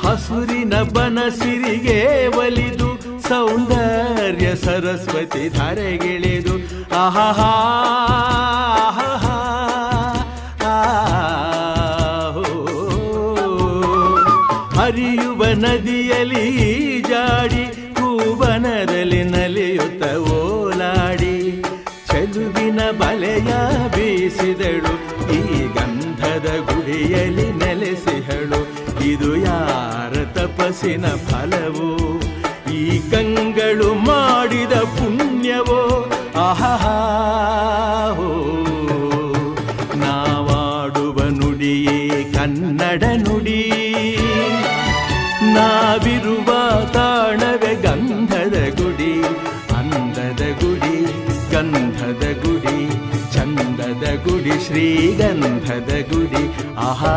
ಹಸುರಿನ ಬನಸಿರಿಗೆ ಒಲಿದು ಸೌಂದರ್ಯ ಸರಸ್ವತಿ ಧರೆಗಿಳಿದು ಆಹಾ ಹರಿಯುವ ನದಿಯಲ್ಲಿ ಜಾಡಿ ಹೂವನದಲ್ಲಿ ನಲಿಯುತ್ತ ಓಲಾಡಿ ಚೆಲುವಿನ ಬಲೆಯ ಬೀಸಿದಳು ಈ ಗಂಧದ ಗುಡಿಯಲ್ಲಿ ನೆಲೆಸಿಹಳು. ಇದು ಯಾರ ತಪಸ್ಸಿನ ಫಲವೋ, ಈ ಕಂಗಳು ಮಾಡಿದ ಪುಣ್ಯವೋ ಆಹಾ. ನಾವಾಡುವ ನುಡಿಯೇ ಕನ್ನಡ ನುಡಿ, ನಾವಿರುವ ತಾಣವೇ ಗಂಧದ ಗುಡಿ. ಅಂದದ ಗುಡಿ, ಗಂಧದ ಗುಡಿ, ಚಂದದ ಗುಡಿ, ಶ್ರೀಗಂಧದ ಗುಡಿ ಆಹಾ.